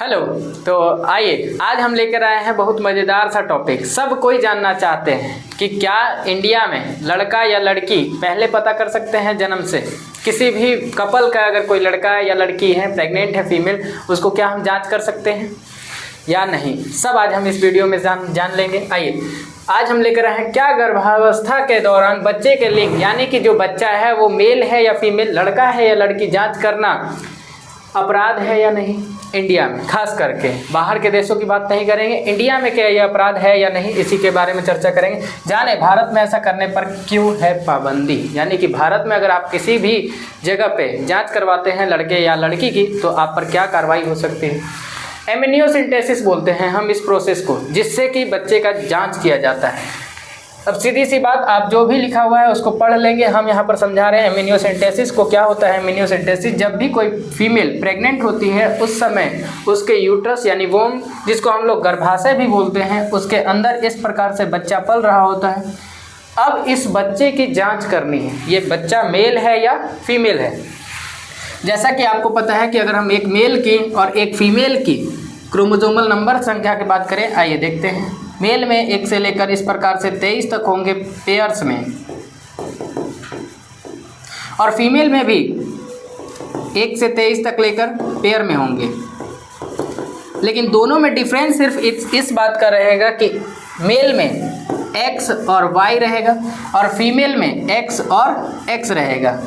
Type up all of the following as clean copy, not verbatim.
Hello. तो आइए आज हम लेकर आए हैं बहुत मज़ेदार सा टॉपिक। सब कोई जानना चाहते हैं कि क्या इंडिया में लड़का या लड़की पहले पता कर सकते हैं जन्म से? किसी भी कपल का अगर कोई लड़का है या लड़की है, प्रेग्नेंट है फीमेल, उसको क्या हम जांच कर सकते हैं या नहीं? सब आज हम इस वीडियो में जान लेंगे। आइए आज हम लेकर आए हैं क्या गर्भावस्था के दौरान बच्चे के लिंग यानी कि जो बच्चा है वो मेल है या फीमेल, लड़का है या लड़की, जांच करना अपराध है या नहीं इंडिया में। खास करके बाहर के देशों की बात नहीं करेंगे, इंडिया में क्या यह अपराध है या नहीं, इसी के बारे में चर्चा करेंगे। जाने भारत में ऐसा करने पर क्यों है पाबंदी, यानी कि भारत में अगर आप किसी भी जगह पे जांच करवाते हैं लड़के या लड़की की तो आप पर क्या कार्रवाई हो सकती है। एमनियोसेंटेसिस बोलते हैं हम इस प्रोसेस को, जिससे कि बच्चे का जांच किया जाता है। अब सीधी सी बात, आप जो भी लिखा हुआ है उसको पढ़ लेंगे। हम यहाँ पर समझा रहे हैं एमनियोसेंटेसिस को। क्या होता है एमनियोसेंटेसिस? जब भी कोई फीमेल प्रेग्नेंट होती है उस समय उसके यूट्रस यानी वोम, जिसको हम लोग गर्भाशय भी बोलते हैं, उसके अंदर इस प्रकार से बच्चा पल रहा होता है। अब इस बच्चे की जांच करनी है, ये बच्चा मेल है या फीमेल है। जैसा कि आपको पता है कि अगर हम एक मेल की और एक फीमेल की क्रोमोसोमल नंबर संख्या की बात करें, आइए देखते हैं। मेल में 1 से लेकर इस प्रकार से 23 तक होंगे पेयर्स में, और फीमेल में भी 1 से 23 तक लेकर पेयर में होंगे। लेकिन दोनों में डिफरेंस सिर्फ इस बात का रहेगा कि मेल में X और Y रहेगा और फीमेल में X और X रहेगा।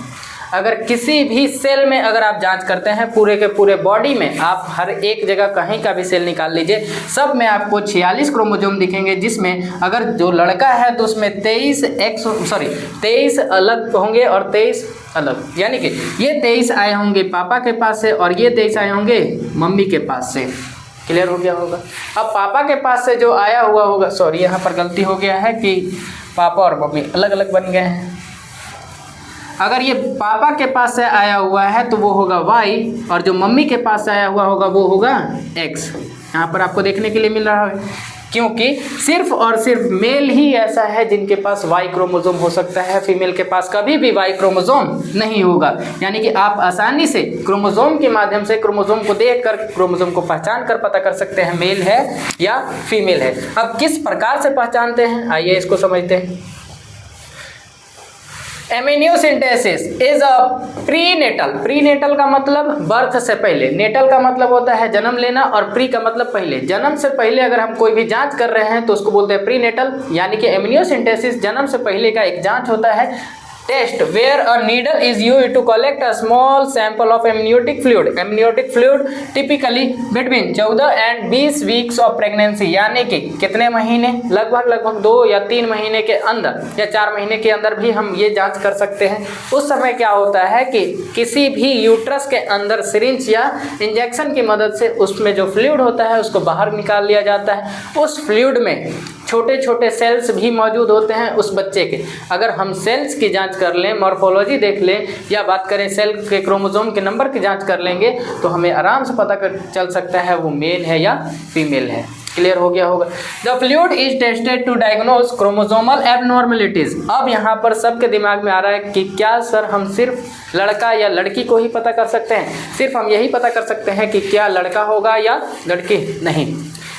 अगर किसी भी सेल में अगर आप जांच करते हैं, पूरे के पूरे बॉडी में आप हर एक जगह कहीं का भी सेल निकाल लीजिए, सब में आपको 46 क्रोमोसोम दिखेंगे, जिसमें अगर जो लड़का है तो उसमें 23 अलग होंगे और 23 अलग, यानी कि ये 23 आए होंगे पापा के पास से और ये 23 आए होंगे मम्मी के पास से। क्लियर हो गया होगा। अब पापा के पास से जो आया हुआ होगा, सॉरी यहाँ पर गलती हो गया है कि पापा और मम्मी अलग अलग बन गए हैं। अगर ये पापा के पास से आया हुआ है तो वो होगा Y, और जो मम्मी के पास से आया हुआ होगा वो होगा X। यहाँ पर आपको देखने के लिए मिल रहा है, क्योंकि सिर्फ और सिर्फ मेल ही ऐसा है जिनके पास Y क्रोमोसोम हो सकता है, फीमेल के पास कभी भी Y क्रोमोसोम नहीं होगा। यानी कि आप आसानी से क्रोमोसोम के माध्यम से क्रोमोसोम को देखकर, क्रोमोसोम को पहचान कर पता कर सकते हैं मेल है या फीमेल है। अब किस प्रकार से पहचानते हैं, आइए इसको समझते हैं। Amniocentesis is a prenatal. Prenatal का मतलब बर्थ से पहले, नेटल का मतलब होता है जन्म लेना और प्री का मतलब पहले। जन्म से पहले अगर हम कोई भी जांच कर रहे हैं तो उसको बोलते हैं प्रीनेटल, यानी कि एमनियोसेंटेसिस जन्म से पहले का एक जांच होता है। Test where a needle is used to collect a small sample of amniotic fluid. Amniotic fluid typically between 14 and 20 weeks of pregnancy, यानी कि कितने महीने, लगभग 2 या 3 महीने के अंदर या 4 महीने के अंदर भी हम ये जांच कर सकते हैं। उस समय क्या होता है कि किसी भी यूट्रस के अंदर सिरिंज या इंजेक्शन की मदद से उसमें जो फ्लूइड होता है उसको बाहर निकाल लिया जाता है। उस फ्लूइड में छोटे छोटे सेल्स भी मौजूद होते हैं उस बच्चे के। अगर हम सेल्स की जांच कर लें, मॉर्फोलॉजी देख लें, या बात करें सेल के क्रोमोसोम के नंबर की जांच कर लेंगे तो हमें आराम से पता चल सकता है वो मेल है या फीमेल है। क्लियर हो गया होगा। The fluid is tested to diagnose chromosomal abnormalities. अब यहाँ पर सबके दिमाग में आ रहा है कि क्या सर हम सिर्फ लड़का या लड़की को ही पता कर सकते हैं, सिर्फ हम यही पता कर सकते हैं कि क्या लड़का होगा या लड़की? नहीं,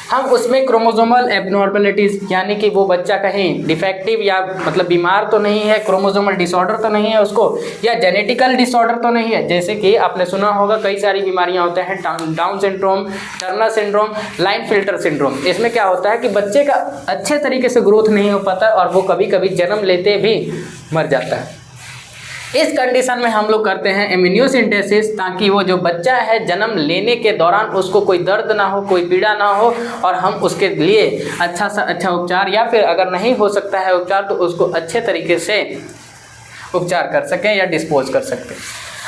हम उसमें क्रोमोसोमल एबनॉर्मेलिटीज़ यानी कि वो बच्चा कहीं डिफेक्टिव या मतलब बीमार तो नहीं है, क्रोमोसोमल डिसऑर्डर तो नहीं है उसको, या जेनेटिकल डिसऑर्डर तो नहीं है। जैसे कि आपने सुना होगा कई सारी बीमारियां होते हैं, down syndrome, Turner syndrome, line filter syndrome. इसमें क्या होता है कि बच्चे का अच्छे तरीके से ग्रोथ नहीं हो पाता और वो कभी कभी जन्म लेते भी मर जाता है। इस कंडीशन में हम लोग करते हैं एमनियोसेंटेसिस, ताकि वो जो बच्चा है जन्म लेने के दौरान उसको कोई दर्द ना हो, कोई पीड़ा ना हो, और हम उसके लिए अच्छा सा अच्छा उपचार, या फिर अगर नहीं हो सकता है उपचार तो उसको अच्छे तरीके से उपचार कर सकें या डिस्पोज कर सकें।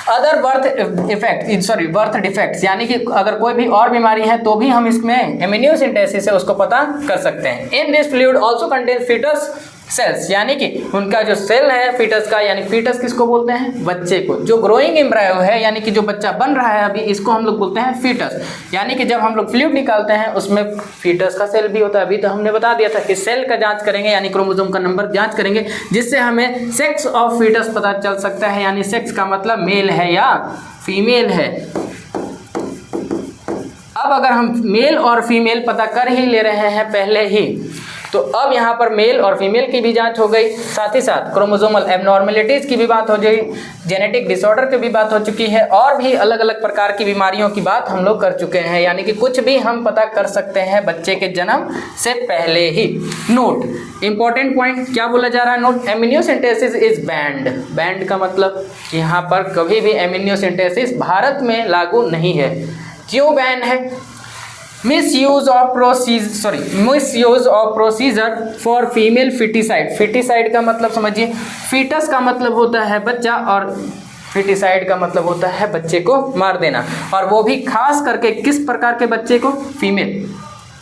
अदर बर्थ डिफेक्ट्स, यानी कि अगर कोई भी और बीमारी है तो भी हम इसमें एमनियोसेंटेसिस से उसको पता कर सकते हैं। In this fluid also contains foetus cells, यानी कि उनका जो सेल है फीटस का, यानी फीटस किसको बोलते हैं? बच्चे को। जो ग्रोइंग एम्ब्रायो है यानी कि जो बच्चा बन रहा है अभी, इसको हम लोग बोलते हैं फीटस। यानी कि जब हम लोग फ्लूइड निकालते हैं उसमें फीटस का सेल भी होता है। अभी तो हमने बता दिया था कि सेल का जांच करेंगे यानी क्रोमोसोम का नंबर जांच करेंगे, जिससे हमें सेक्स ऑफ फीटस पता चल सकता है, यानी सेक्स का मतलब मेल है या फीमेल है। अब अगर हम मेल और फीमेल पता कर ही ले रहे हैं पहले ही, तो अब यहाँ पर मेल और फीमेल की भी जांच हो गई, साथ ही साथ क्रोमोसोमल एबनॉर्मेलिटीज़ की भी बात हो गई, जेनेटिक डिसऑर्डर की भी बात हो चुकी है, और भी अलग अलग प्रकार की बीमारियों की बात हम लोग कर चुके हैं। यानी कि कुछ भी हम पता कर सकते हैं बच्चे के जन्म से पहले ही। नोट, इंपॉर्टेंट पॉइंट क्या बोला जा रहा है, नोट, एमिनियोसेंटेसिस इज बैंड। बैंड का मतलब यहाँ पर कभी भी एमिनियोसेंटेसिस भारत में लागू नहीं है। क्यों बैन है? Misuse of procedure for female foeticide. Foeticide का मतलब समझिए, फीटस का मतलब होता है बच्चा और फिटिसाइड का मतलब होता है बच्चे को मार देना, और वो भी खास करके किस प्रकार के बच्चे को? फीमेल।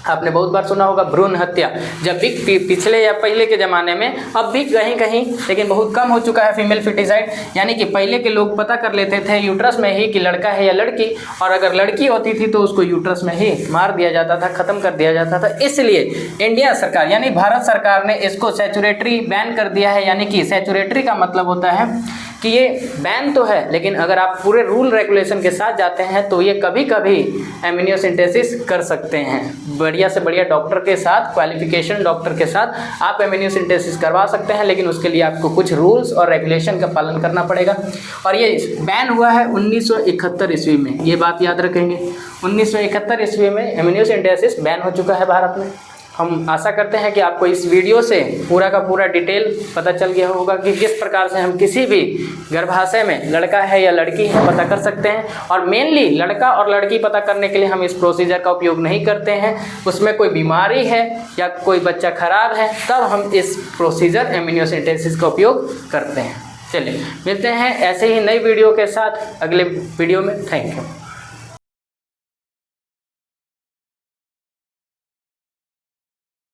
आपने बहुत बार सुना होगा भ्रूण हत्या, जब भी पिछले या पहले के ज़माने में, अब भी कहीं कहीं लेकिन बहुत कम हो चुका है फीमेल फिटिसाइड। यानी कि पहले के लोग पता कर लेते थे यूट्रस में ही कि लड़का है या लड़की, और अगर लड़की होती थी तो उसको यूट्रस में ही मार दिया जाता था, ख़त्म कर दिया जाता था। इसलिए इंडिया सरकार यानी भारत सरकार ने इसको सैचुरेटरी बैन कर दिया है। यानी कि सैचुरेटरी का मतलब होता है कि ये बैन तो है, लेकिन अगर आप पूरे रूल रेगुलेशन के साथ जाते हैं तो ये कभी कभी एमिनियोसेंटेसिस कर सकते हैं। बढ़िया से बढ़िया डॉक्टर के साथ, क्वालिफिकेशन डॉक्टर के साथ आप एमिनियोसेंटेसिस करवा सकते हैं, लेकिन उसके लिए आपको कुछ रूल्स और रेगुलेशन का पालन करना पड़ेगा। और ये बैन हुआ है 1971 ईस्वी में, ये बात याद रखेंगे। 1971 ईस्वी में एमिनियोसेंटेसिस बैन हो चुका है भारत में। हम आशा करते हैं कि आपको इस वीडियो से पूरा का पूरा डिटेल पता चल गया होगा कि किस प्रकार से हम किसी भी गर्भाशय में लड़का है या लड़की है पता कर सकते हैं। और मेनली लड़का और लड़की पता करने के लिए हम इस प्रोसीजर का उपयोग नहीं करते हैं, उसमें कोई बीमारी है या कोई बच्चा खराब है तब हम इस प्रोसीजर एमिनियोसेंटेसिस का उपयोग करते हैं। चलिए मिलते हैं ऐसे ही नई वीडियो के साथ अगले वीडियो में। Thank you.